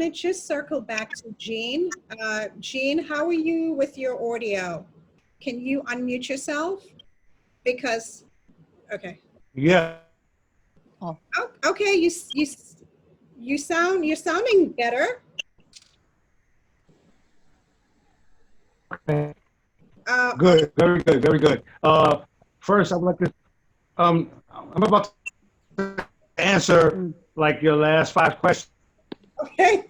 to just circle back to Jean. Jean, how are you with your audio? Can you unmute yourself? Because, okay. Yeah. Oh, okay, you're sounding better. Good, very good, very good. First, I would like to, I'm about to answer like your last 5 questions. Okay.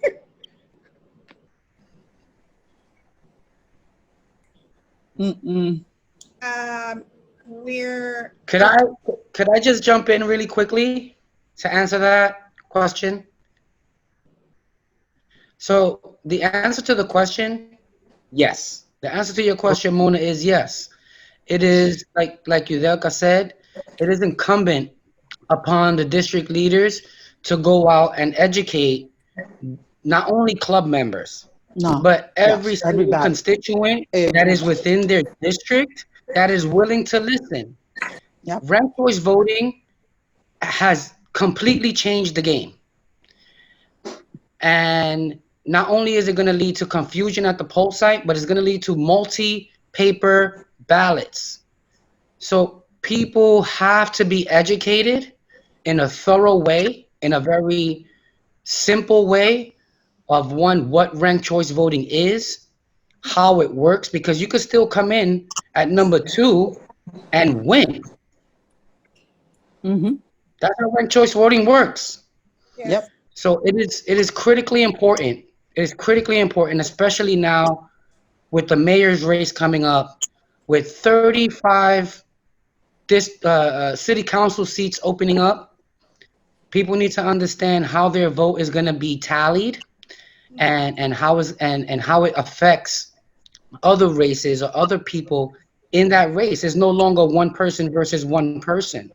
Could I just jump in really quickly to answer that question? So the answer to the question, yes. The answer to your question, Mona, is yes. It is like Yudelka said, it is incumbent upon the district leaders to go out and educate not only club members, but every single constituent that is within their district that is willing to listen. Ranked choice voting has completely changed the game. And not only is it going to lead to confusion at the poll site, but it's going to lead to multi-paper ballots. So people have to be educated in a thorough way, in a very simple way of what ranked choice voting is, how it works, because you could still come in at number 2 and win. That's how ranked choice voting works. Yes. So it is critically important. It is critically important, especially now with the mayor's race coming up, with 35 city council seats opening up. People need to understand how their vote is going to be tallied, and how it affects other races or other people in that race. It's no longer one person versus one person.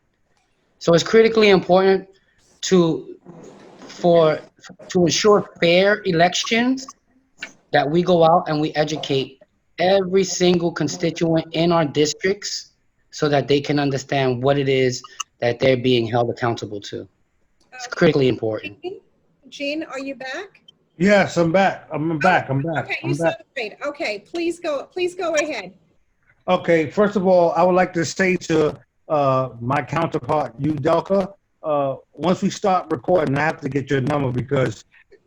So it's critically important to ensure fair elections, that we go out and we educate every single constituent in our districts so that they can understand what it is that they're being held accountable to. It's critically important. Jean, are you back? Yes, I'm back. I'm back. Okay, you sound great. Okay, please go ahead. Okay, first of all, I would like to say to my counterpart, Yudelka, once we start recording, I have to get your number because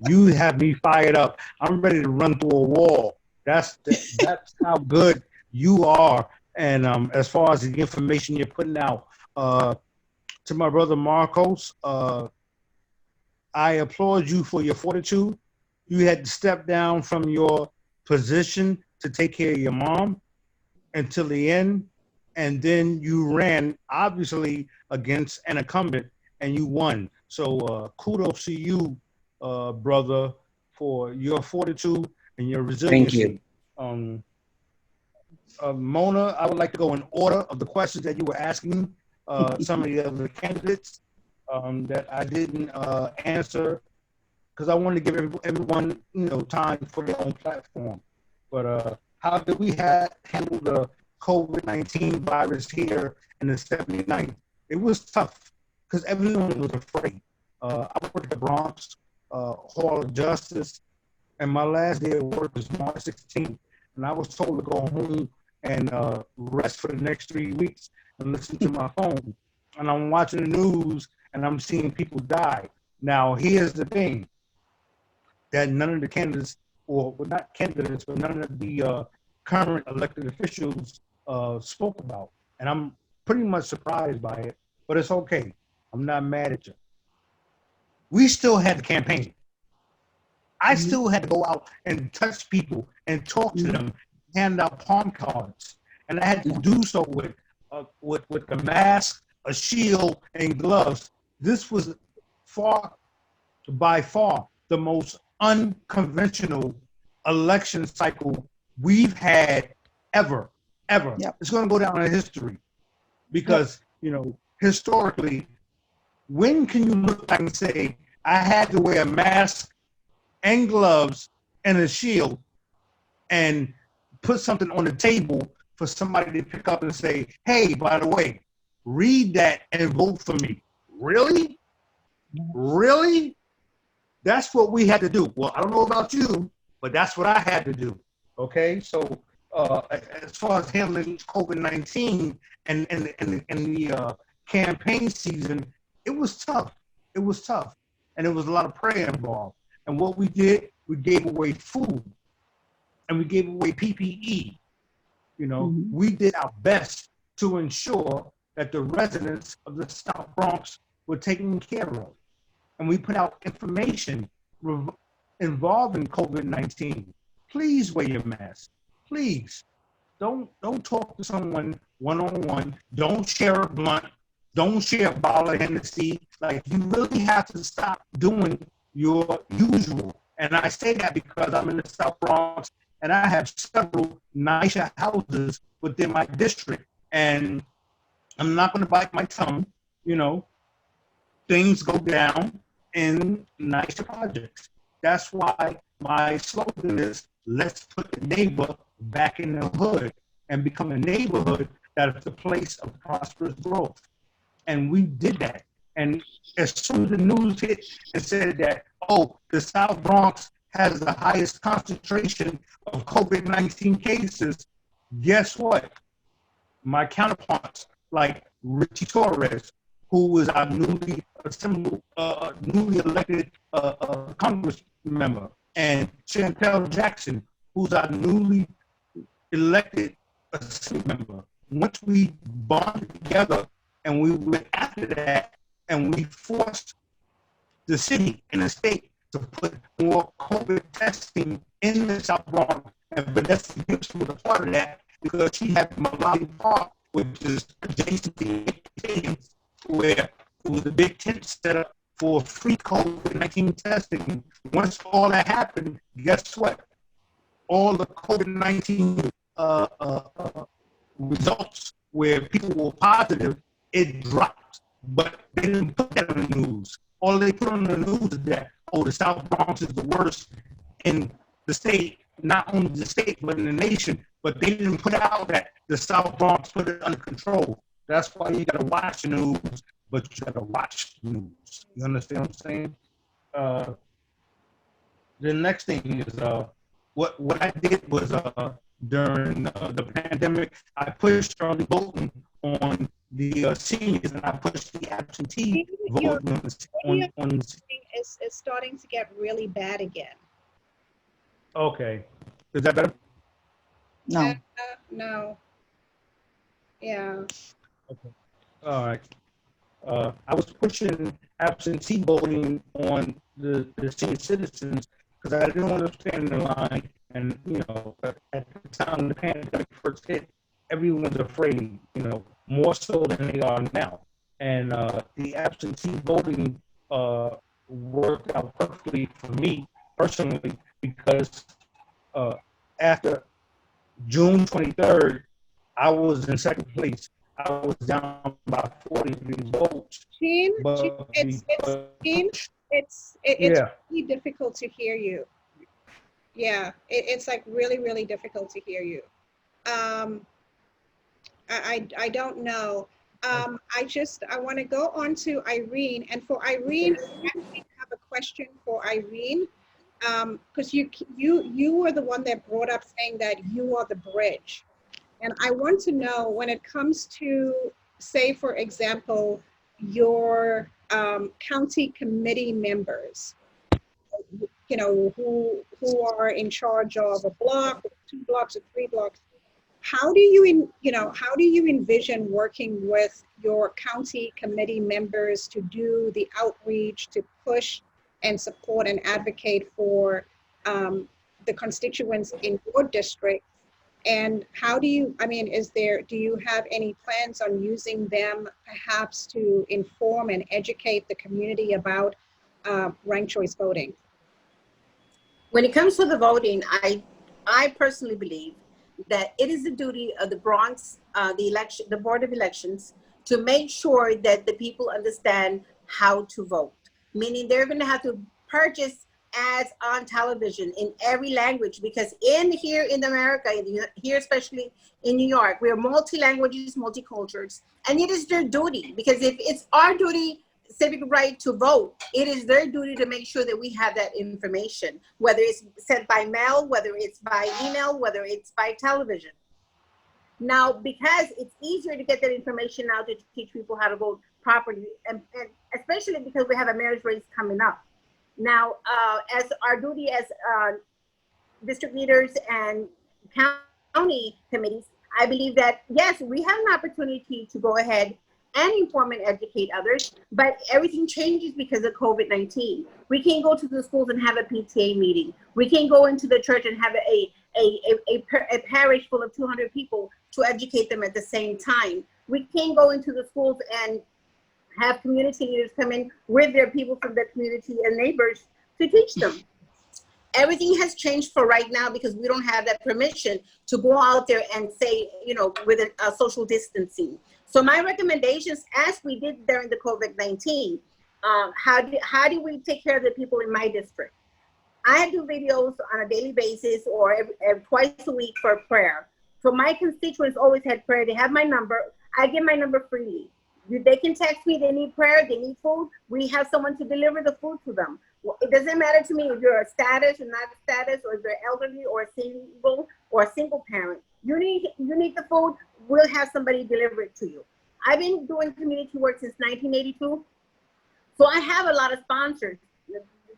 you have me fired up. I'm ready to run through a wall. That's how good you are. And as far as the information you're putting out, to my brother Marcos, I applaud you for your fortitude. You had to step down from your position to take care of your mom until the end. And then you ran, obviously, against an incumbent, and you won. So kudos to you, brother, for your fortitude and your resiliency. Thank you. Mona, I would like to go in order of the questions that you were asking some of the other candidates that I didn't answer, because I wanted to give everyone time for their own platform. But how did we handle the COVID-19 virus here in the 79th? It was tough because everyone was afraid. I worked at the Bronx Hall of Justice, and my last day of work was March 16th, and I was told to go home and rest for the next 3 weeks and listen to my phone. And I'm watching the news and I'm seeing people die. Now, here's the thing that none of the candidates, or well, not candidates, but none of the current elected officials spoke about. And I'm pretty much surprised by it, but it's okay. I'm not mad at you. We still had the campaign. I still had to go out and touch people and talk to them, hand out palm cards. And I had to do so with a mask, a shield, and gloves. This was by far the most unconventional election cycle we've had ever. Yep. It's going to go down in history because, historically, when can you look back and say, I had to wear a mask and gloves and a shield and put something on the table for somebody to pick up and say, hey, by the way, read that and vote for me. Really? Really? that's what we had to do. Well, I don't know about you, but that's what I had to do. Okay, so as far as handling COVID-19 and the campaign season, it was tough. It was tough, and there was a lot of prayer involved. And what we did, we gave away food, and we gave away PPE. You know, we did our best to ensure that the residents of the South Bronx were taken care of. And we put out information involving COVID-19. Please wear your mask. Please. Don't talk to someone one-on-one. Don't share a blunt. Don't share a bottle of Hennessy. Like, you really have to stop doing your usual. And I say that because I'm in the South Bronx and I have several nicer houses within my district. And I'm not going to bite my tongue, you know. Things go down in nicer projects. That's why my slogan is, let's put the neighbor back in the hood and become a neighborhood that is a place of prosperous growth. And we did that. And as soon as the news hit and said that, oh, the South Bronx has the highest concentration of COVID-19 cases, guess what? My counterparts, like Richie Torres, who was our newly elected Congress member, and Chantel Jackson, who's our newly elected Assembly member. Once we bonded together and we went after that, and we forced the city and the state to put more COVID testing in the South Bronx, and Vanessa Gibson was a part of that because she had Malawi Park, which is adjacent to the stadium, where it was a big tent set up for free COVID-19 testing. Once all that happened, guess what? All the COVID-19 results where people were positive, it dropped. But they didn't put that on the news. All they put on the news is that, oh, the South Bronx is the worst in the state, not only the state, but in the nation. But they didn't put out that the South Bronx put it under control. That's why you got to watch the news, but you got to watch the news. You understand what I'm saying? The next thing is what I did was during the pandemic, I pushed early voting on the seniors, and I pushed the absentee voting on is starting to get really bad again. Okay. Is that better? No. No. Yeah. Okay. All right. I was pushing absentee voting on the senior citizens because I didn't want to stand in line. And, you know, at the time the pandemic first hit, everyone's afraid, you know, more so than they are now. And the absentee voting worked out perfectly for me personally because after June 23rd, I was in second place. I was down by 43 votes. Gene, it's really difficult to hear you. Yeah, it's like really, really difficult to hear you. I don't know. I want to go on to Irene, and for Irene, I actually have a question for Irene, because you were the one that brought up saying that you are the bridge, and I want to know when it comes to, say, for example, your county committee members, you know, who are in charge of a block, or 2 blocks, or 3 blocks. How do you envision working with your county committee members to do the outreach, to push and support and advocate for the constituents in your district? And how do you, do you have any plans on using them perhaps to inform and educate the community about ranked choice voting? When it comes to the voting, I personally believe that it is the duty of the Bronx, the Board of Elections, to make sure that the people understand how to vote. Meaning they're going to have to purchase ads on television in every language, because here in America, here especially in New York, we are multi-languages, multicultures, and it is their duty, because if it's our duty, civic right to vote, it is their duty to make sure that we have that information, whether it's sent by mail, whether it's by email, whether it's by television. Now, because it's easier to get that information now to teach people how to vote properly, and especially because we have a marriage race coming up. Now, as our duty as district leaders and county committees, I believe that, yes, we have an opportunity to go ahead and inform and educate others, but everything changes because of COVID-19. We can't go to the schools and have a PTA meeting. We can't go into the church and have a parish full of 200 people to educate them at the same time. We can't go into the schools and have community leaders come in with their people from the community and neighbors to teach them. Everything has changed for right now because we don't have that permission to go out there and say, you know, with a social distancing. So my recommendations, as we did during the COVID-19, how do we take care of the people in my district? I do videos on a daily basis or twice a week for prayer. So my constituents always had prayer. They have my number. I give my number freely. They can text me, they need prayer, they need food. We have someone to deliver the food to them. It doesn't matter to me if you're a status or not a status, or if you're elderly or a single parent. You need the food, we'll have somebody deliver it to you. I've been doing community work since 1982. So I have a lot of sponsors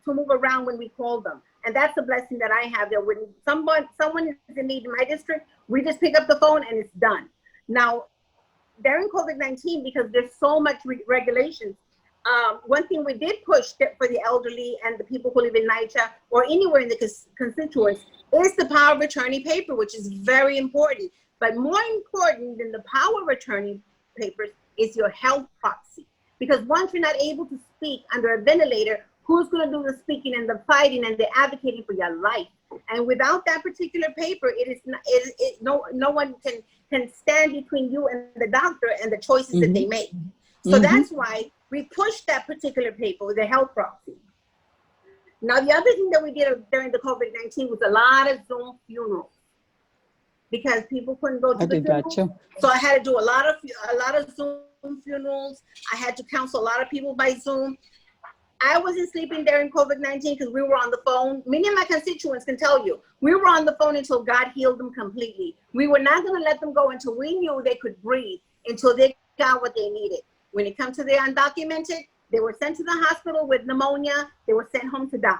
to move around when we call them. And that's the blessing that I have, that when someone is in need in my district, we just pick up the phone and it's done. Now, during COVID-19, because there's so much regulations, one thing we did push for the elderly and the people who live in NYCHA or anywhere in the constituents is the power of attorney paper, which is very important. But more important than the power of attorney papers is your health proxy. Because once you're not able to speak under a ventilator, who's going to do the speaking and the fighting and the advocating for your life? And without that particular paper, no one can stand between you and the doctor and the choices that they make. So that's why we pushed that particular paper with the health proxy. Now, the other thing that we did during the COVID-19 was a lot of Zoom funerals because people couldn't go to the funeral. So I had to do a lot of Zoom funerals. I had to counsel a lot of people by Zoom. I wasn't sleeping during COVID-19 because we were on the phone. Many of my constituents can tell you, we were on the phone until God healed them completely. We were not going to let them go until we knew they could breathe, until they got what they needed. When it comes to the undocumented, they were sent to the hospital with pneumonia. They were sent home to die.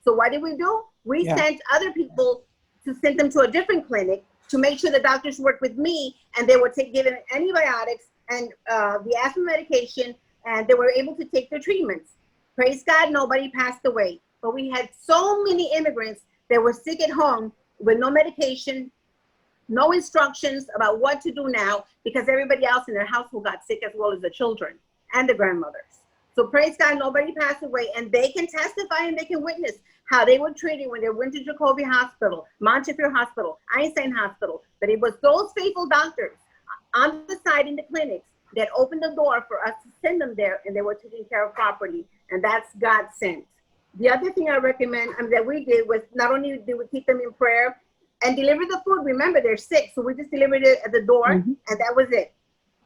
So what did we do? We sent other people to send them to a different clinic to make sure the doctors worked with me, and they were given antibiotics and the asthma medication, and they were able to take their treatments. Praise God, nobody passed away. But we had so many immigrants that were sick at home with no medication, no instructions about what to do now, because everybody else in their household got sick as well as the children and the grandmothers. So praise God, nobody passed away, and they can testify and they can witness how they were treated when they went to Jacoby Hospital, Montefiore Hospital, Einstein Hospital. But it was those faithful doctors on the side in the clinics that opened the door for us to send them there, and they were taken care of properly, and that's God sent. The other thing I recommend that we did was not only did we keep them in prayer and deliver the food. Remember, they're sick, so we just delivered it at the door, and that was it.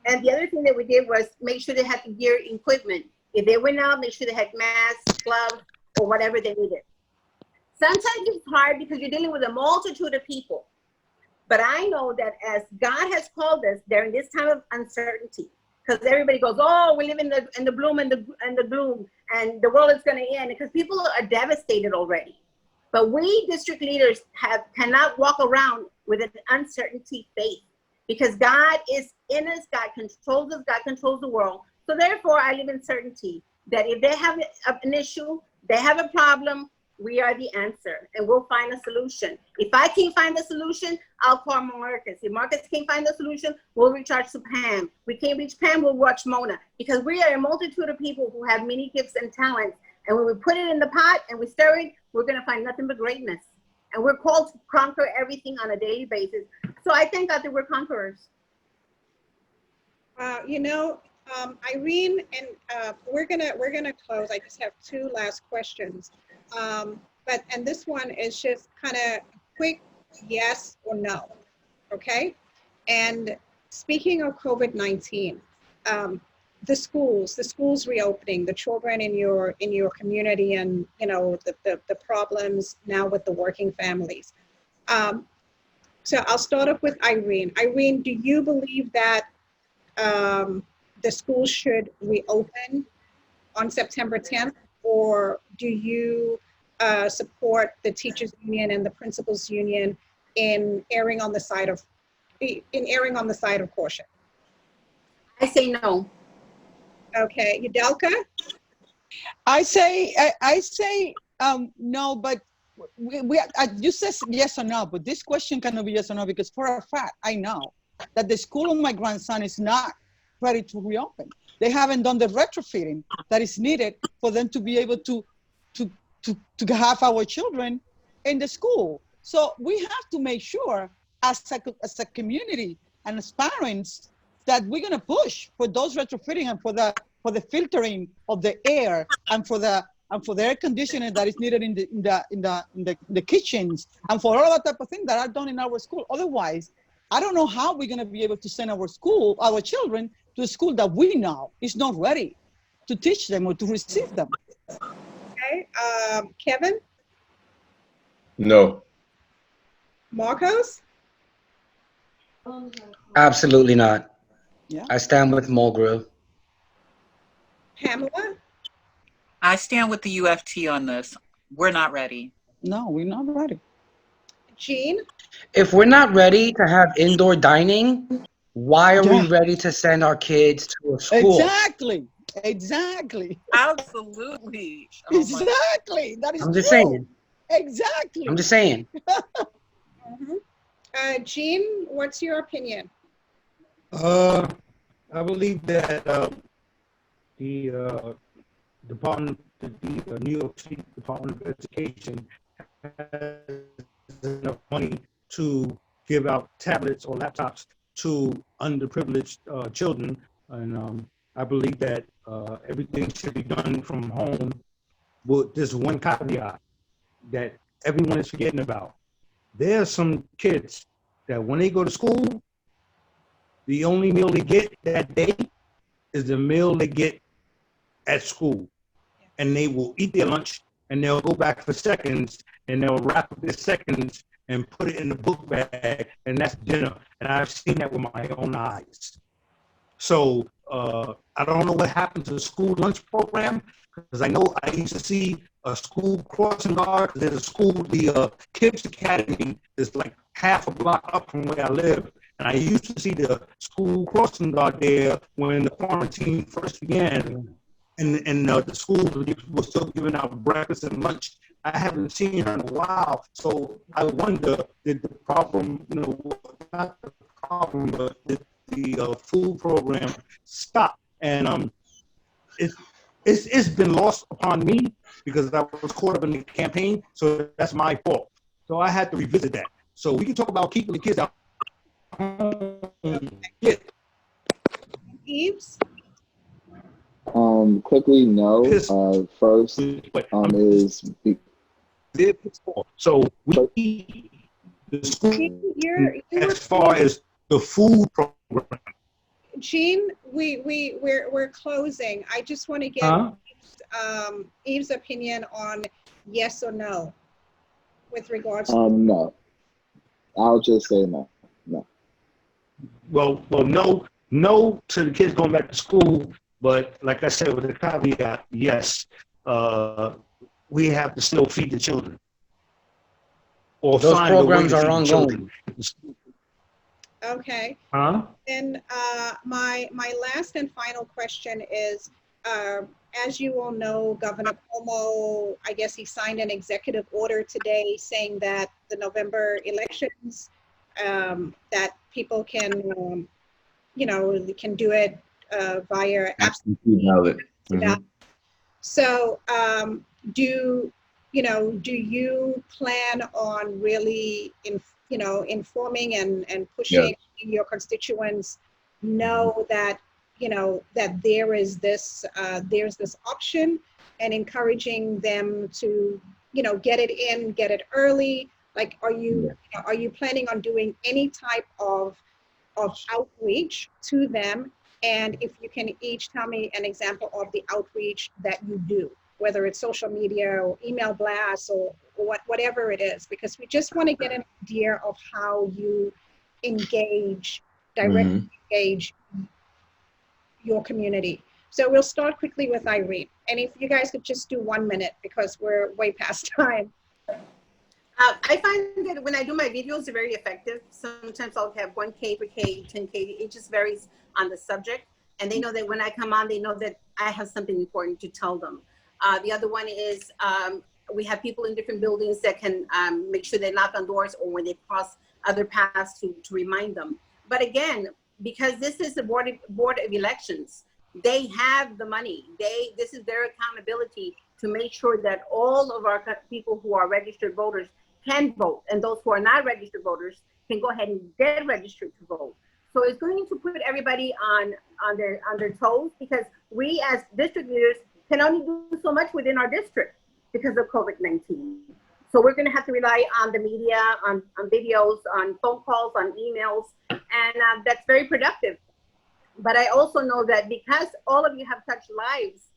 And the other thing that we did was make sure they had the gear equipment. If they went out, make sure they had masks, gloves, or whatever they needed. Sometimes it's hard because you're dealing with a multitude of people. But I know that as God has called us during this time of uncertainty, because everybody goes, oh, we live in the bloom and the gloom, and the world is going to end, because people are devastated already. But we district leaders cannot walk around with an uncertainty faith, because God is in us, God controls us, God controls the world. So therefore, I live in certainty that if they have an issue, they have a problem, we are the answer, and we'll find a solution. If I can't find a solution, I'll call Marcus. If Marcus can't find a solution, we'll reach out to Pam. We can't reach Pam, we'll watch Mona, because we are a multitude of people who have many gifts and talents. And when we put it in the pot and we stir it, we're going to find nothing but greatness. And we're called to conquer everything on a daily basis. So I thank God that we're conquerors. Irene, and we're gonna close. I just have two last questions. And this one is just kind of quick yes or no, okay? And speaking of COVID-19, the schools reopening, the children in your community, and the problems now with the working families. So I'll start off with Irene. Irene, do you believe that the schools should reopen on September 10th, or do you support the teachers union and the principals union in erring on the side of caution? I say no. Okay, Yudelka? I say no, but you said yes or no, but this question cannot be yes or no, because for a fact I know that the school of my grandson is not ready to reopen. They haven't done the retrofitting that is needed for them to be able to have our children in the school. So we have to make sure as a community and as parents that we're going to push for those retrofitting and for the filtering of the air and for the air conditioning that is needed in the kitchens and for all that type of thing that are done in our school. Otherwise, I don't know how we're going to be able to send our children to a school that we know is not ready to teach them or to receive them. Okay, Kevin? No. Marcos? Absolutely not. Yeah. I stand with Mulgrew. Pamela? I stand with the UFT on this. We're not ready. No, we're not ready. Jean? If we're not ready to have indoor dining, why are we Yeah. ready to send our kids to a school? Exactly. Absolutely. Oh my- Exactly. That is I'm just true. saying. Exactly. I'm just saying. Jean, what's your opinion? I believe that the New York State Department of Education has enough money to give out tablets or laptops to underprivileged children, and I believe that everything should be done from home, with this one caveat that everyone is forgetting about. There are some kids that when they go to school, the only meal they get that day is the meal they get at school. And they will eat their lunch and they'll go back for seconds and they'll wrap up their seconds and put it in the book bag, and that's dinner. And I've seen that with my own eyes. So I don't know what happened to the school lunch program, because I know I used to see a school crossing guard. There's a school, the Kids Academy is like half a block up from where I live. And I used to see the school crossing guard there when the quarantine first began. And the school was still giving out breakfast and lunch. I haven't seen her in a while. So I wonder, did the problem, not the problem, but did the food program stop? And it's been lost upon me because I was caught up in the campaign. So that's my fault. So I had to revisit that. So we can talk about keeping the kids out. Yeah. Yves? Quickly, no. First, So we the school You're as far as the food program. Jean, we're closing. I just want to get Yves' opinion on yes or no with regards to no. I'll just say no. No. Well, no to the kids going back to school. But like I said, with the caveat, yes, we have to still feed the children. Or Those find a way programs to are feed the ongoing. children. Okay. Then my last and final question is, as you all know, Governor Cuomo, I guess he signed an executive order today saying that the November elections, that people can, can do it via absentee ballot. So do you plan on really informing and pushing your constituents know that that there's this option, and encouraging them to get it early? Like, are you planning on doing any type of outreach to them? And if you can each tell me an example of the outreach that you do, whether it's social media or email blasts or whatever it is, because we just want to get an idea of how you engage, directly engage your community. So we'll start quickly with Irene. And if you guys could just do 1 minute because we're way past time. I find that when I do my videos, they're very effective. Sometimes I'll have 1K per K, 10K. It just varies on the subject. And they know that when I come on, they know that I have something important to tell them. The other one is we have people in different buildings that can make sure they knock on doors or when they cross other paths to remind them. But again, because this is the board of elections, they have the money. This is their accountability to make sure that all of our people who are registered voters can vote, and those who are not registered voters can go ahead and get registered to vote. So it's going to put everybody on their toes, because we as district leaders can only do so much within our district because of COVID-19. So we're going to have to rely on the media, on videos, on phone calls, on emails, and that's very productive. But I also know that because all of you have touched lives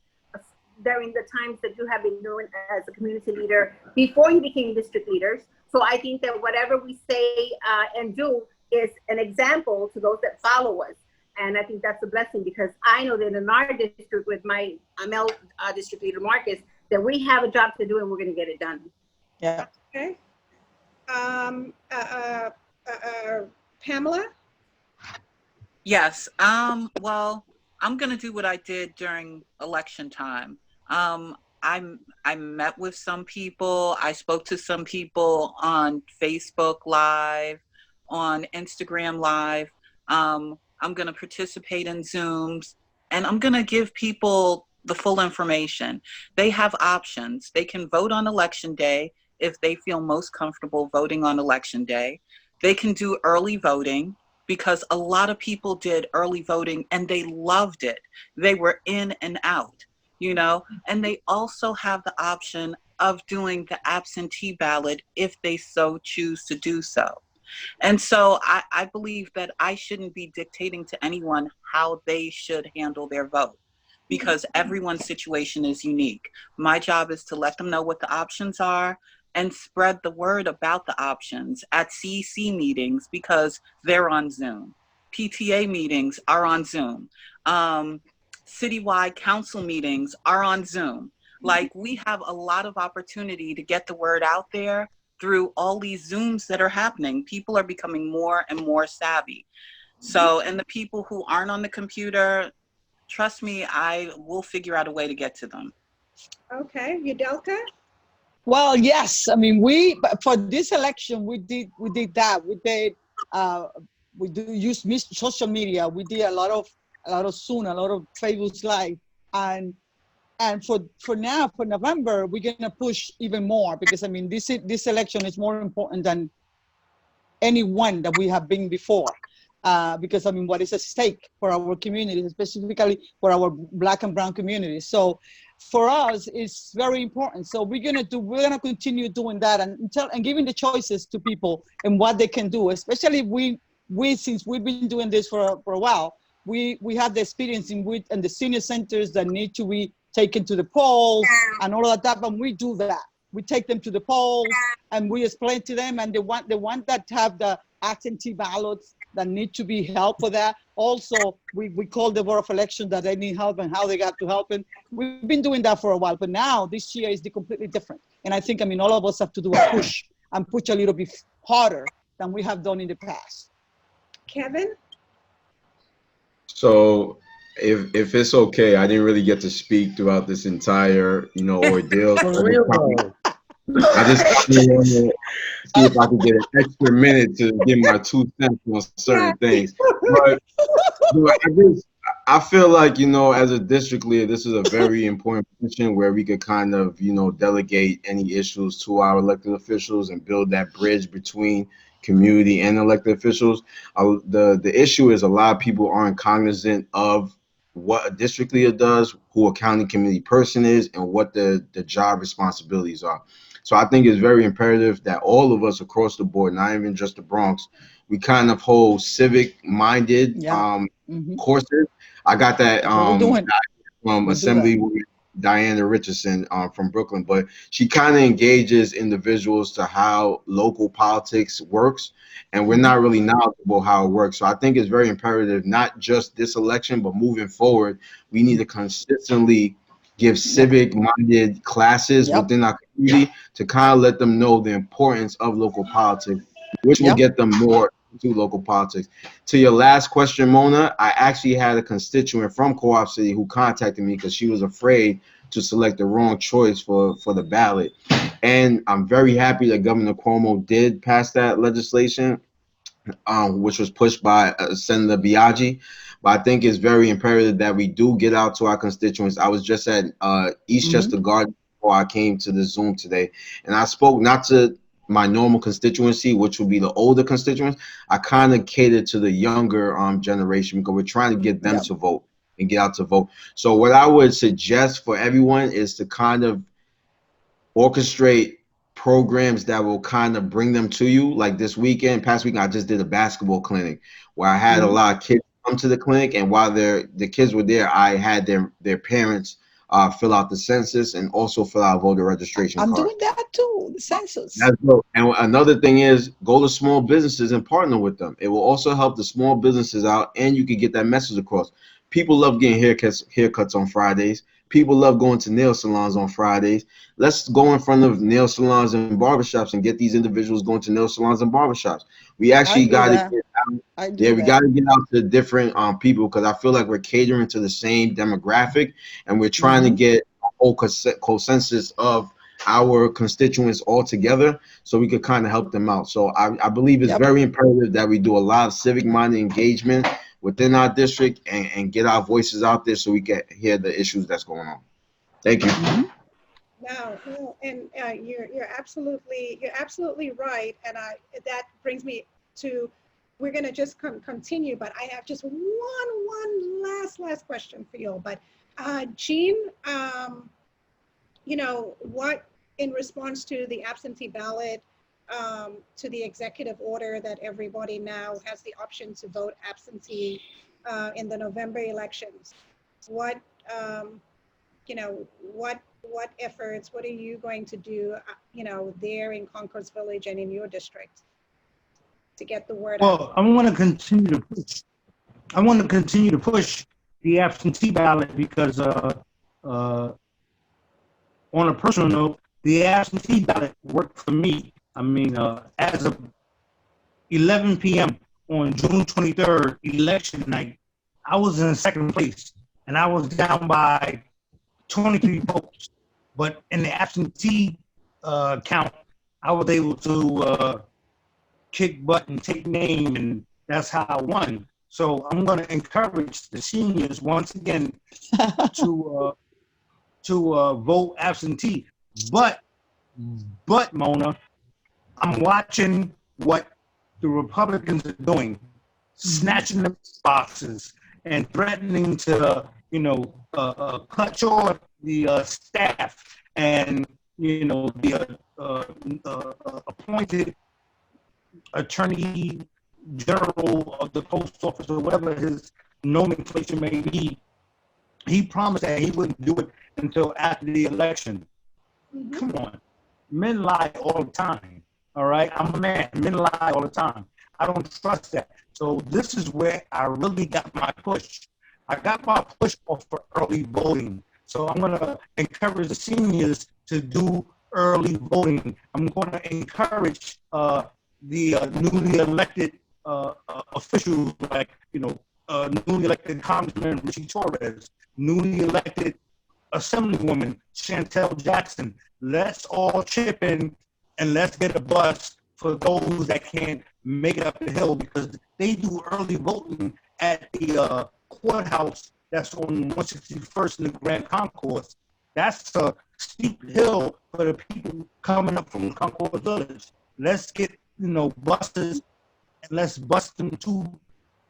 during the times that you have been doing as a community leader before you became district leaders. So I think that whatever we say and do is an example to those that follow us. And I think that's a blessing, because I know that in our district with my male district leader, Marcus, that we have a job to do and we're going to get it done. Yeah. Okay. Pamela? Yes. Well, I'm going to do what I did during election time. I met with some people. I spoke to some people on Facebook Live, on Instagram Live. I'm going to participate in Zooms, and I'm going to give people the full information. They have options. They can vote on election day if they feel most comfortable voting on election day. They can do early voting, because a lot of people did early voting and they loved it. They were in and out, you know, and they also have the option of doing the absentee ballot if they so choose to do so. And so I believe that I shouldn't be dictating to anyone how they should handle their vote, because everyone's situation is unique. My job is to let them know what the options are and spread the word about the options at CEC meetings, because they're on Zoom. PTA meetings are on Zoom. Citywide council meetings are on Zoom. Like, we have a lot of opportunity to get the word out there through all these Zooms that are happening. People are becoming more and more savvy. So, and the people who aren't on the computer, trust me, I will figure out a way to get to them. Okay, Yudelka? Well, yes. I mean, for this election, we did that. We do use social media. We did a lot of Zoom, a lot of Facebook Live, and for now, for November, we're gonna push even more, because I mean, this election is more important than any one that we have been before. Because I mean, what is at stake for our communities, specifically for our Black and Brown communities. So for us, it's very important. So we're gonna continue doing that and giving the choices to people and what they can do. Especially we since we've been doing this for a while, we have the experience in the senior centers that need to be taken to the polls and all of that. And we do that. We take them to the polls and we explain to them, and the one that have the absentee ballots that need to be helped for that. Also, we call the Board of Elections that they need help and how they got to help. And we've been doing that for a while, but now this year is completely different. And I think, I mean, all of us have to do a push and push a little bit harder than we have done in the past. Kevin? So if it's okay, I didn't really get to speak throughout this entire, ordeal. For real though. I just want to see if I could get an extra minute to give my 2 cents on certain things. But I feel like, as a district leader, this is a very important position where we could kind of, delegate any issues to our elected officials and build that bridge between community and elected officials. The issue is a lot of people aren't cognizant of what a district leader does, who a county community person is, and what the job responsibilities are. So I think it's very imperative that all of us across the board, not even just the Bronx, we kind of hold civic-minded courses. I got that That's what we're doing. from We'll do that. Assemblywoman Diana Richardson from Brooklyn, but she kind of engages individuals to how local politics works, and we're not really knowledgeable how it works. So I think it's very imperative, not just this election, but moving forward, we need to consistently give civic-minded classes within our community to kind of let them know the importance of local politics, which will get them more into local politics. To your last question, Mona, I actually had a constituent from Co-op City who contacted me because she was afraid to select the wrong choice for the ballot. And I'm very happy that Governor Cuomo did pass that legislation, which was pushed by Senator Biaggi. But I think it's very imperative that we do get out to our constituents. I was just at Eastchester Garden before I came to the Zoom today, and I spoke not to my normal constituency, which would be the older constituents. I kind of catered to the younger generation because we're trying to get them to vote and get out to vote. So what I would suggest for everyone is to kind of orchestrate programs that will kind of bring them to you. Like this past weekend, I just did a basketball clinic where I had a lot of kids come to the clinic, and while the kids were there, I had their parents fill out the census and also fill out voter registration I'm card. doing that too, the census. That's dope. And another thing is go to small businesses and partner with them. It will also help the small businesses out, and you can get that message across. People love getting haircuts on Fridays. People love going to nail salons on Fridays. Let's go in front of nail salons and barbershops and get these individuals going to nail salons and barbershops. We actually got to get out. We got to get out to different people, because I feel like we're catering to the same demographic, and we're trying to get a whole consensus of our constituents all together so we could kind of help them out. So I believe it's very imperative that we do a lot of civic-minded engagement within our district and get our voices out there so we can hear the issues that's going on. Thank you. No, and you're absolutely right, and that brings me to, we're going to just continue, but I have just one last question for you. But Jean, you know, what, in response to the absentee ballot, to the executive order that everybody now has the option to vote absentee in the November elections, what, you know, what efforts, what are you going to do, you know, there in Concord's Village and in your district to get the word out? Well, I want to continue to push. I want to continue to push the absentee ballot because, on a personal note, the absentee ballot worked for me. I mean, as of 11 p.m. on June 23rd, election night, I was in second place, and I was down by 23 votes. But in the absentee count, I was able to kick butt and take name, and that's how I won. So I'm going to encourage the seniors once again to vote absentee. But Mona, I'm watching what the Republicans are doing, snatching the boxes and threatening to, you know, cut short the staff and, you know, the appointed attorney general of the post office or whatever his nomenclature may be. He promised that he wouldn't do it until after the election. Come on. Men lie all the time. All right. I'm a man. Men lie all the time. I don't trust that. So this is where I really got my push. I got my push off for early voting. So I'm going to encourage the seniors to do early voting. I'm going to encourage the newly elected officials, like, you know, newly elected Congressman Richie Torres, newly elected Assemblywoman Chantel Jackson. Let's all chip in and let's get a bus for those that can't make it up the hill, because they do early voting at the courthouse that's on 161st in the Grand Concourse. That's a steep hill for the people coming up from Concord Village. Let's get, you know, buses, and let's bust them to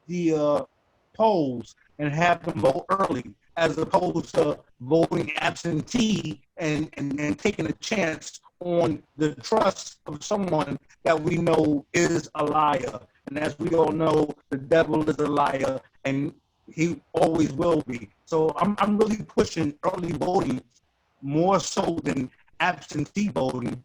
the polls and have them vote early, as opposed to voting absentee and taking a chance on the trust of someone that we know is a liar. And as we all know, the devil is a liar. And he always will be. So I'm really pushing early voting more so than absentee voting.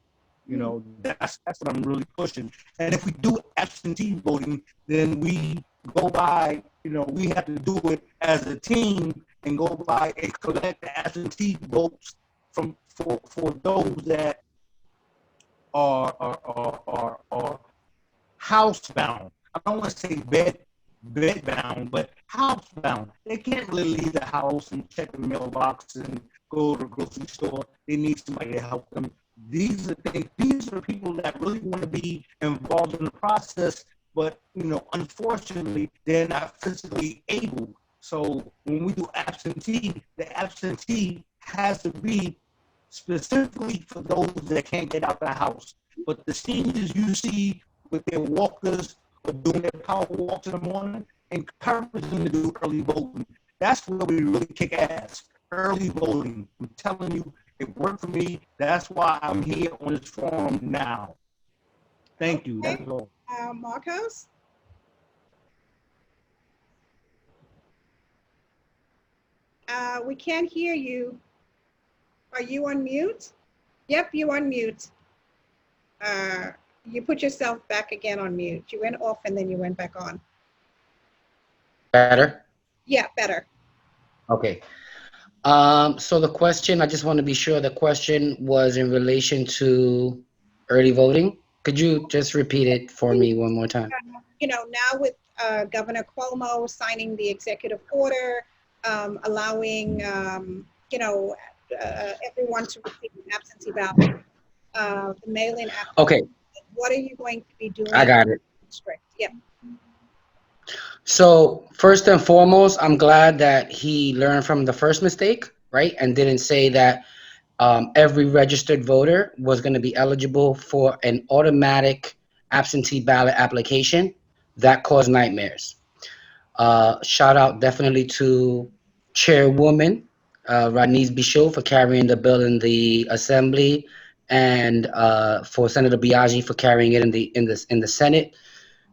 You know, that's what I'm really pushing. And if we do absentee voting, then we go by, you know, we have to do it as a team and go by and collect the absentee votes from for those that are housebound. I don't want to say bedbound, but housebound. They can't really leave the house and check the mailbox and go to the grocery store. They need somebody to help them. These are things. These are people that really want to be involved in the process, but you know, unfortunately, they're not physically able. So when we do absentee, the absentee has to be specifically for those that can't get out the house. But the seniors you see with their walkers or doing their power walks in the morning, encourage them to do early voting. That's where we really kick ass. Early voting. I'm telling you, it worked for me. That's why I'm here on this forum now. Thank you. That's all. Marcos? We can't hear you. Are you on mute? Yep, you on mute. You put yourself back again on mute. You went off and then you went back on. Better? Yeah, better. Okay. So the question, I just want to be sure the question was in relation to early voting. Could you just repeat it for me one more time? You know, now with Governor Cuomo signing the executive order, allowing, you know, everyone to receive an absentee ballot, the mail-in absentee. Okay. What are you going to be doing? I got it. District? Yeah. So first and foremost, I'm glad that he learned from the first mistake, right? And didn't say that every registered voter was going to be eligible for an automatic absentee ballot application. That caused nightmares. Shout out definitely to Chairwoman Rodney's Bichot for carrying the bill in the Assembly, and for Senator Biaggi for carrying it in the Senate.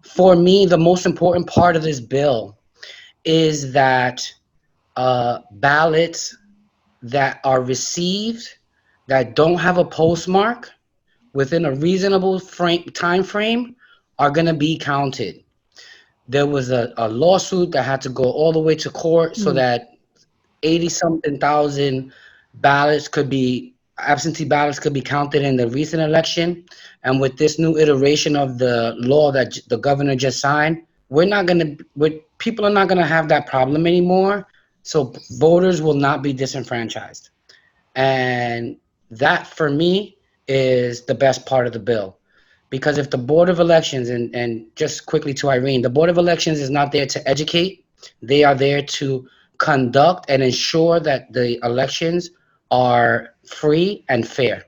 For me, the most important part of this bill is that ballots that are received that don't have a postmark within a reasonable time frame are going to be counted. There was a lawsuit that had to go all the way to court so that 80-something thousand absentee ballots could be counted in the recent election. And with this new iteration of the law that the governor just signed, people are not going to have that problem anymore. So voters will not be disenfranchised. And that, for me, is the best part of the bill. Because if the Board of Elections, and just quickly to Irene, the Board of Elections is not there to educate. They are there to conduct and ensure that the elections are free and fair.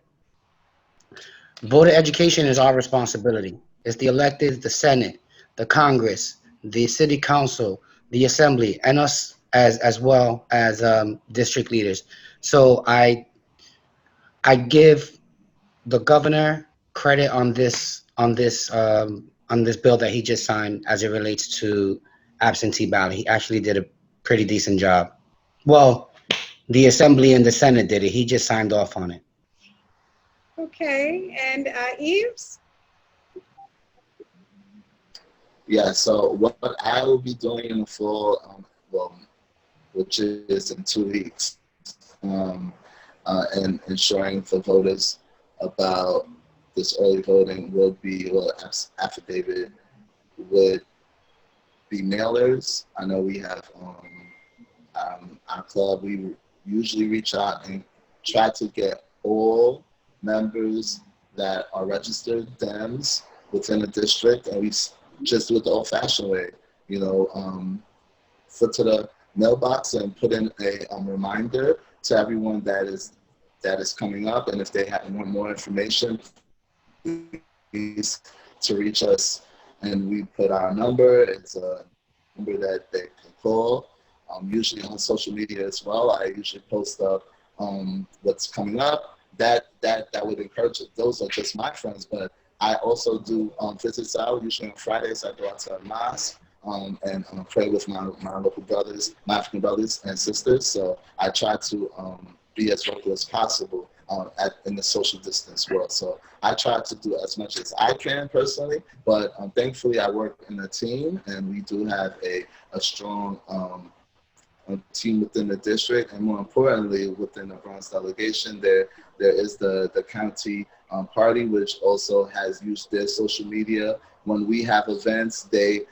Voter education is our responsibility. It's the elected, the Senate, the Congress, the City Council, the Assembly, and us as well as district leaders. So I give the governor credit on this bill that he just signed as it relates to absentee ballot. He actually did a pretty decent job. Well, the Assembly and the Senate did it. He just signed off on it. Okay, and Yves? Yeah, so what I will be doing in the fall, which is in 2 weeks, and ensuring for voters about this early voting will be, affidavit would be mailers. I know we have our club, we usually reach out and try to get all members that are registered Dems within the district, and we just do it the old-fashioned way, you know, foot to the mailbox and put in a reminder to everyone that is coming up, and if they want more information, please to reach us. And we put our number. It's a number that they can call. Usually on social media as well. I usually post up what's coming up. That would encourage it. Those are just my friends, but I also do visits out. Usually on Fridays, I go out to a mosque and pray with my local brothers, my African brothers and sisters. So I try to be as local as possible in the social distance world. So I try to do as much as I can personally, but thankfully I work in a team, and we do have a strong team within the district, and more importantly, within the Bronx delegation, there is the county party, which also has used their social media. When we have events, they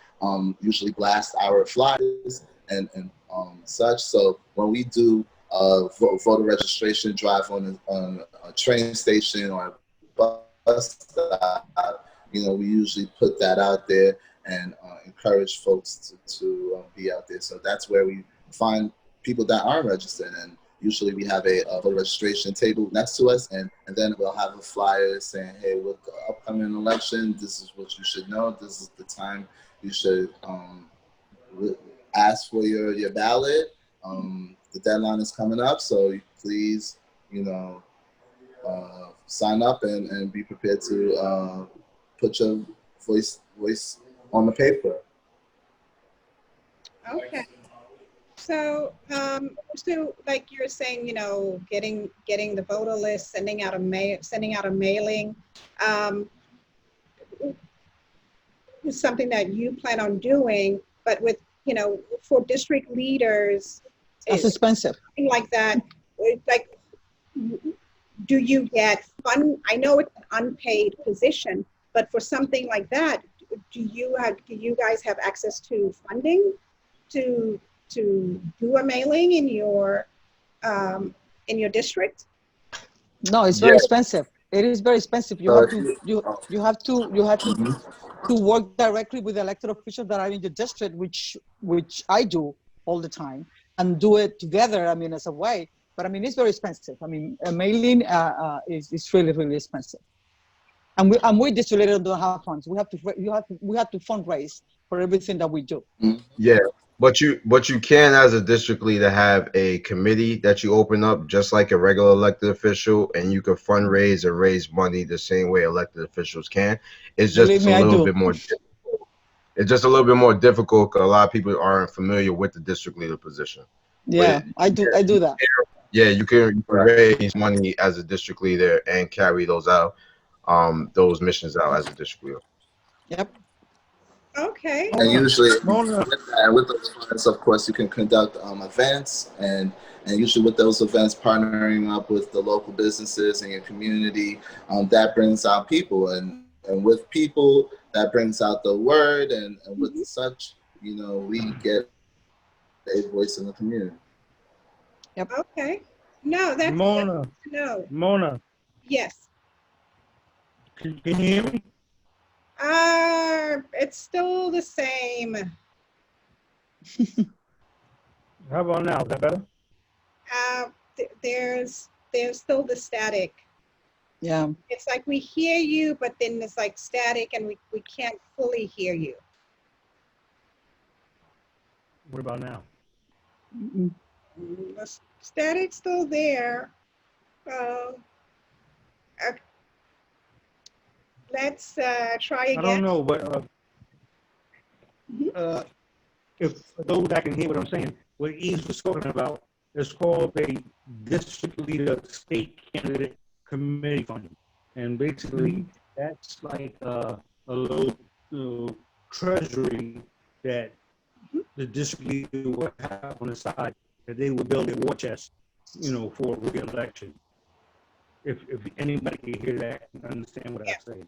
usually blast our flyers and such. So when we do voter registration drive on a train station or a bus stop, we usually put that out there and encourage folks to be out there. So that's where we find people that aren't registered, and usually we have a voter registration table next to us, and then we'll have a flyer saying, hey, with the upcoming election, this is what you should know, this is the time you should ask for your ballot. The deadline is coming up, so please sign up and be prepared to put your voice on the paper. Okay. So, so like you're saying, getting the voter list, sending out a mailing, is something that you plan on doing, but with, for district leaders, That's expensive. something like that, like, do you get fund? I know it's an unpaid position, but for something like that, do you guys have access to funding to do a mailing in your district? No, it's very expensive. It is very expensive. You have to work directly with elected officials that are in the district, which I do all the time, and do it together. I mean, as a way. But I mean, it's very expensive. I mean, a mailing is really, really expensive. And we district leaders don't have funds. We have to fundraise for everything that we do. Yeah, but you can, as a district leader, have a committee that you open up just like a regular elected official, and you can fundraise and raise money the same way elected officials can. It's just a little bit more difficult. It's just a little bit more difficult because a lot of people aren't familiar with the district leader position. Yeah, I do that. Yeah, you can raise money as a district leader and carry those those missions out as a district leader. Yep. Okay. And usually with those funds, of course, you can conduct events, and usually with those events, partnering up with the local businesses in your community, that brings out people, and with people, that brings out the word, and with such, we get a voice in the community. Yep. Okay. No, that's Mona. No. Mona. Yes. Can you hear me? It's still the same. How about now? Is that better? There's still the static. Yeah. It's like we hear you, but then it's like static, and we can't fully hear you. What about now? The static's still there. Let's try again. I don't know, but if for those that can hear what I'm saying, what Yves was talking about is called a district leader state candidate committee funding, and basically that's like a little treasury that the district leader would have on the side that they would build a war chest, for re-election. If anybody can hear that and understand what I'm saying.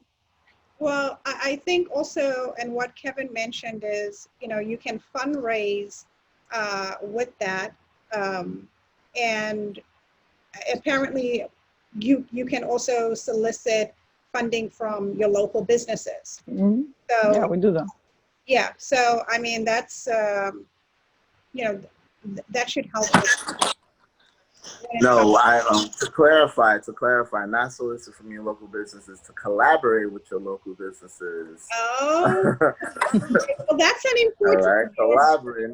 Well, I think also, and what Kevin mentioned is, you can fundraise with that, and apparently you can also solicit funding from your local businesses. Mm-hmm. So yeah, we do that. Yeah, so I mean that's that should help. No, to clarify, not solicit from your local businesses, to collaborate with your local businesses. Oh, well, that's an important. All right, collaborate.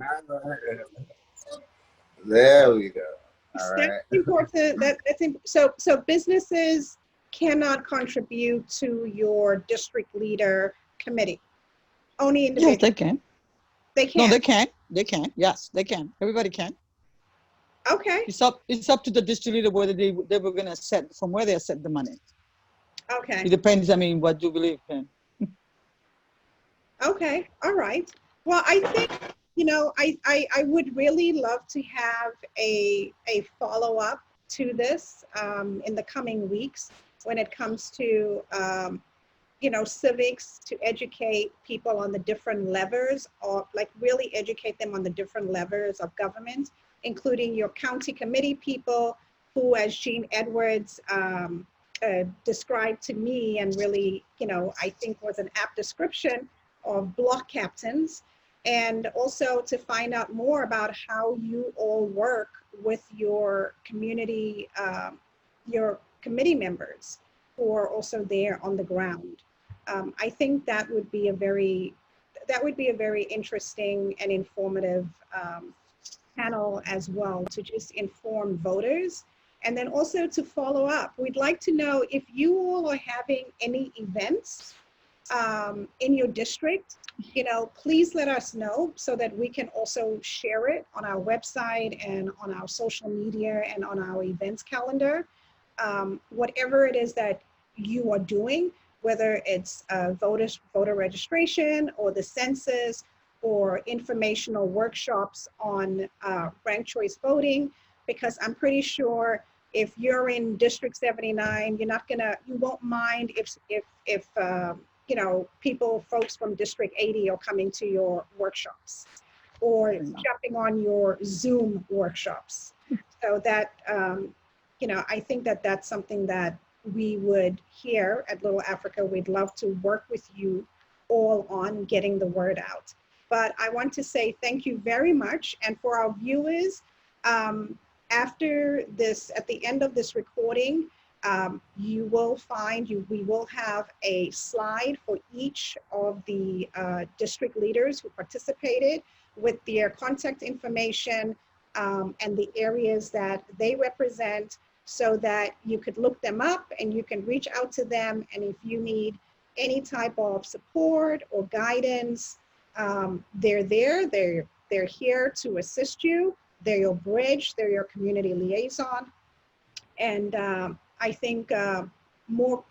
There we go. All right. That's important. So businesses cannot contribute to your district leader committee. Only individuals. Yes, they can. They No, can. they can. They can. Yes, they can. Everybody can. Okay. It's up to the district leader whether they were gonna set from where they set the money. Okay. It depends. I mean, what you believe in. Okay. All right. Well, I think, I would really love to have a follow-up to this in the coming weeks when it comes to, civics, to educate people on the different levers, or like really educate them on the different levers of government, including your county committee people who, as Jean Edwards described to me, and really, I think was an apt description of block captains, and also to find out more about how you all work with your community, your committee members who are also there on the ground. I think that would be a very interesting and informative panel as well, to just inform voters, and then also to follow up. We'd like to know if you all are having any events in your district. Please let us know so that we can also share it on our website and on our social media and on our events calendar. Whatever it is that you are doing, whether it's voter registration or the census or informational workshops on ranked choice voting, because I'm pretty sure if you're in District 79, you won't mind if folks from District 80 are coming to your workshops or jumping on your Zoom workshops. So that, I think that that's something that we would here at Little Africa, we'd love to work with you all on getting the word out. But I want to say thank you very much. And for our viewers, after this, at the end of this recording, we will have a slide for each of the district leaders who participated with their contact information and the areas that they represent, so that you could look them up and you can reach out to them. And if you need any type of support or guidance, they're there. They're here to assist you. They're your bridge. They're your community liaison. And I think more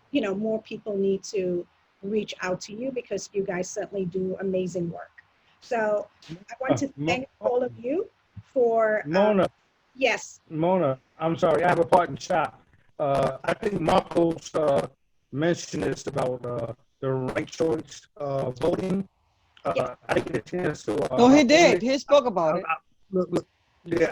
people need to reach out to you, because you guys certainly do amazing work. So I want to thank all of you for Mona. Yes. Mona, I'm sorry, I have a part in shop. I think Marcos mentioned this about the right choice voting. Yes. I didn't get a chance to. No, he did. He spoke about it. Look,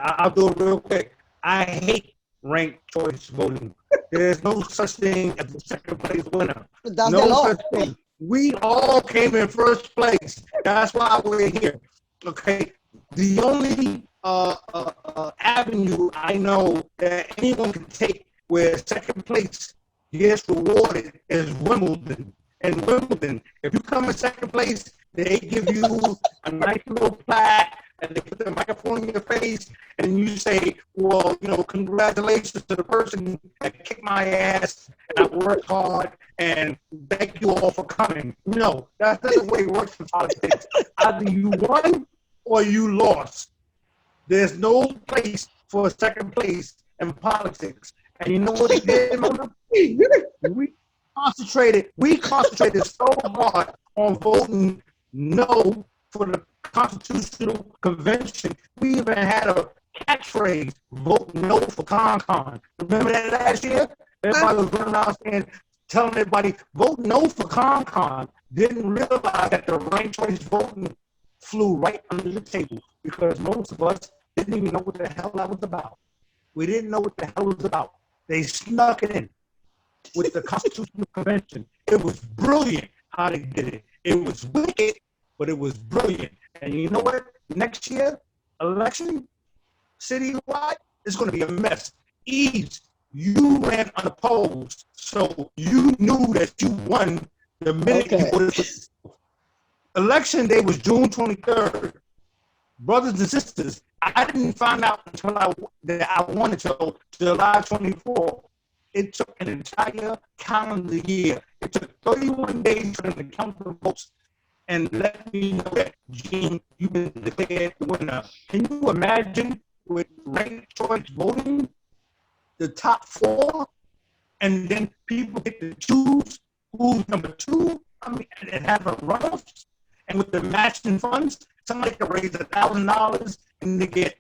I'll do it real quick. I hate ranked choice voting. There's no such thing as a second place winner. That's no the law. such thing. We all came in first place. That's why we're here. Okay. The only avenue I know that anyone can take where second place gets rewarded is Wimbledon. And Wimbledon, if you come in second place, they give you a nice little plaque and they put the microphone in your face and you say, well, congratulations to the person that kicked my ass and I worked hard and thank you all for coming. No, that's not the way it works in politics. Either you won or you lost. There's no place for second place in politics. And you know what they did, Mona? We concentrated so hard on voting no for the Constitutional Convention. We even had a catchphrase, vote no for CONCON. Remember that last year? Everybody was running around saying, telling everybody, vote no for CONCON. Didn't realize that the ranked choice voting flew right under the table, because most of us didn't even know what the hell that was about. We didn't know what the hell it was about. They snuck it in with the Constitutional Convention. It was brilliant how they did it. It was wicked, but it was brilliant. And you know what? Next year, election, citywide, it's going to be a mess. Yves, you ran unopposed, so you knew that you won the minute you voted for yourself. Election day was June 23rd. Brothers and sisters, I didn't find out until that I wanted to July 24th. It took an entire calendar year. It took 31 days for them to count the votes and let me know that, Gene, you've been declared the winner. Can you imagine with ranked choice voting, the top 4, and then people get to choose who's number 2? I mean, and have a runoffs, and with the matching funds, somebody can raise $1,000 and they get,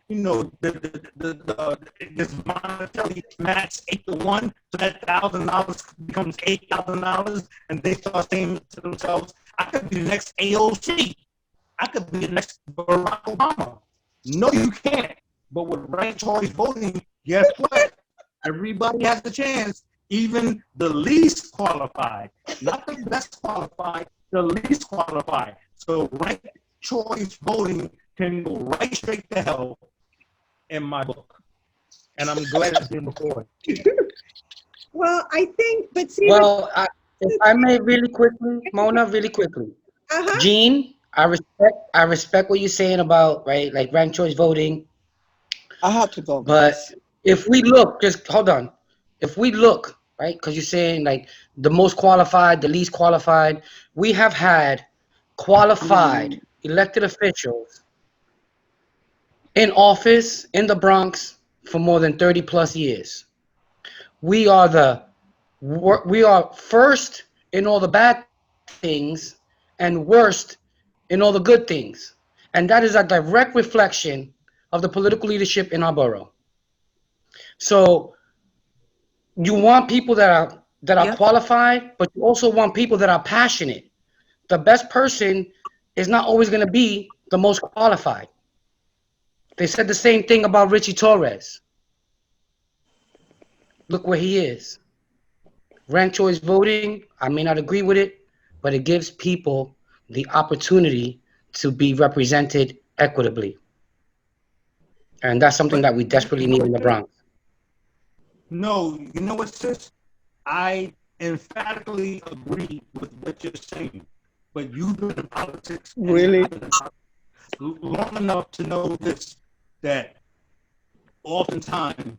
this monetary match 8-1, so that $1,000 becomes $8,000, and they start saying to themselves, I could be the next AOC. I could be the next Barack Obama. No, you can't. But with ranked choice voting, guess what? Everybody has a chance, even the least qualified, not the best qualified, the least qualified. So ranked choice voting can go right straight to hell in my book. And I'm glad it's been recorded. Well, I think, but see, Well, if I may really quickly, Mona, really quickly. Gene, I respect what you're saying about, right, like ranked choice voting. I have to go. But if we look, just hold on. If we look, right, because you're saying like the most qualified, the least qualified, we have had qualified elected officials in office in the Bronx for more than 30 plus years. We are first in all the bad things and worst in all the good things. And that is a direct reflection of the political leadership in our borough. So you want people that are qualified, but you also want people that are passionate. The best person is not always going to be the most qualified. They said the same thing about Richie Torres. Look where he is. Ranked choice voting, I may not agree with it, but it gives people the opportunity to be represented equitably. And that's something that we desperately need in the Bronx. No, you know what, sis? I emphatically agree with what you're saying, but you've been in politics Really? long enough to know this, that oftentimes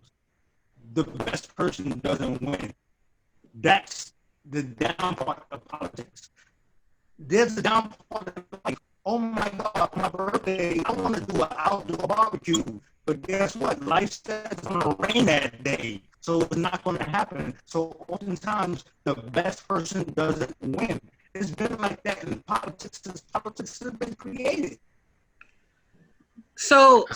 the best person doesn't win. That's the down part of politics. There's the down part of life. Oh my God, my birthday, I want to do an outdoor barbecue. But guess what? Life says it's going to rain that day. So it's not going to happen. So oftentimes, the best person doesn't win. It's been like that in politics since politics has been created. So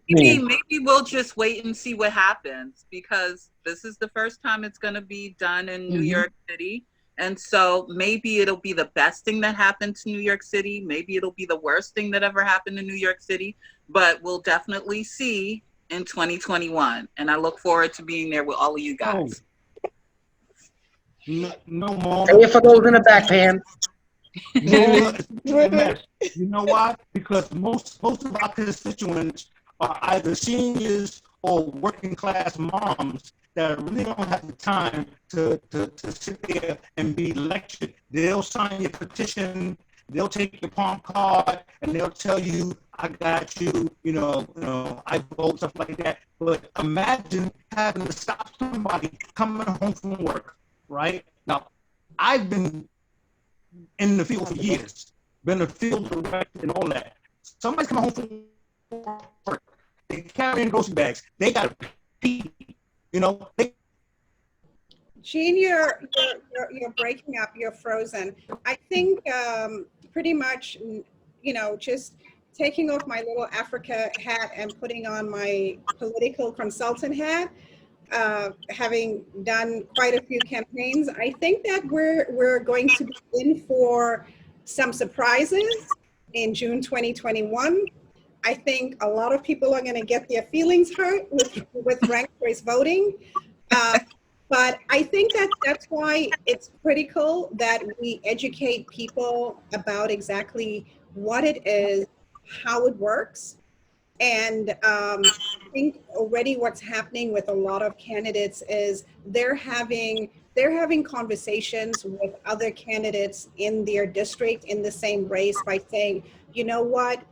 maybe we'll just wait and see what happens, because this is the first time it's going to be done in New York City. And so maybe it'll be the best thing that happened to New York City. Maybe it'll be the worst thing that ever happened in New York City. But we'll definitely see in 2021. And I look forward to being there with all of you guys. No more. Say it for those in the back, Pam. You know why? Because most of our constituents are either seniors or working class moms that really don't have the time to sit there and be lectured. They'll sign your petition, they'll take your palm card, and they'll tell you, I got you, I vote, stuff like that. But imagine having to stop somebody coming home from work, right? Now, I've been in the field for years, been a field director and all that. Somebody's coming home from work, they carrying grocery bags, they got to pee, Gene, you're breaking up, you're frozen. I think pretty much, just taking off my LittleAfrica hat and putting on my political consultant hat, having done quite a few campaigns, I think that we're going to be in for some surprises in June 2021. I think a lot of people are going to get their feelings hurt with ranked choice voting. But I think that's why it's critical that we educate people about exactly what it is, how it works. And I think already what's happening with a lot of candidates is they're having conversations with other candidates in their district in the same race by saying, you know what,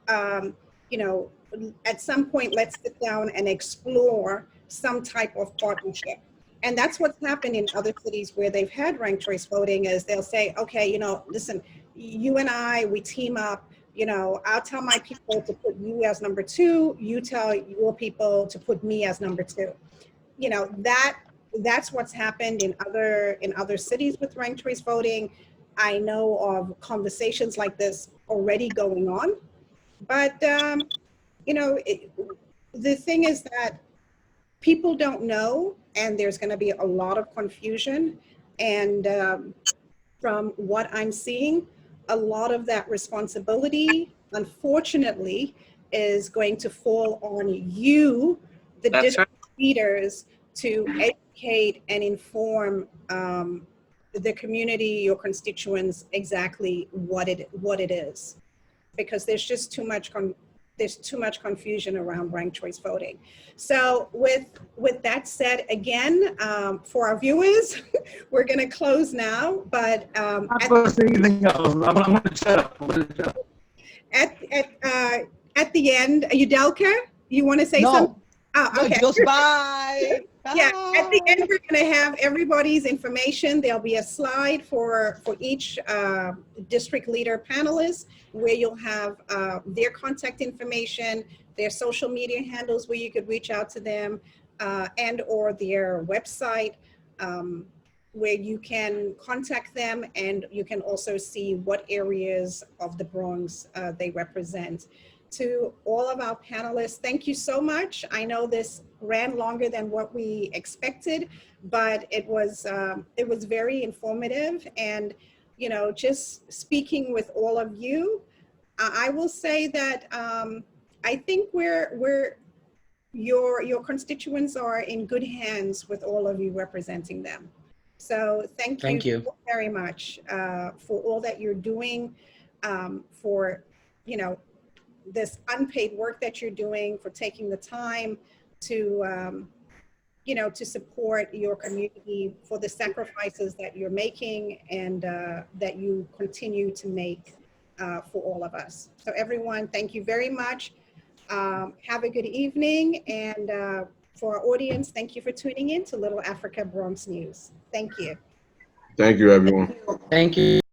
at some point, let's sit down and explore some type of partnership. And that's what's happened in other cities where they've had ranked choice voting is they'll say, okay, listen, you and I, we team up. You know, I'll tell my people to put you as number 2. You tell your people to put me as number 2. You know, that's what's happened in other cities with ranked choice voting. I know of conversations like this already going on, but you know, the thing is that people don't know, and there's going to be a lot of confusion. And from what I'm seeing, a lot of that responsibility, unfortunately, is going to fall on you, the That's district leaders, to educate and inform the community, your constituents, exactly what it is, because there's just too much confusion around ranked choice voting. So with that said, again, for our viewers, we're going to close now. But I'm not going to say anything else. I'm going to shut up. At the end, Yudelka, you want to say something? Oh, No, okay. just bye. Yeah, at the end, Bye. we're going to have everybody's information. There'll be a slide for each district leader panelist, where you'll have their contact information, their social media handles where you could reach out to them, and or their website, where you can contact them, and you can also see what areas of the Bronx they represent. To all of our panelists, thank you so much. I know this ran longer than what we expected, but it was very informative. And, you know, just speaking with all of you, I will say that I think your constituents are in good hands with all of you representing them. So thank you very much for all that you're doing, for, you know, this unpaid work that you're doing, for taking the time to, you know, to support your community, for the sacrifices that you're making, and that you continue to make for all of us. So everyone, thank you very much. Have a good evening. And for our audience, thank you for tuning in to Little Africa Bronx News. Thank you. Thank you, everyone. Thank you.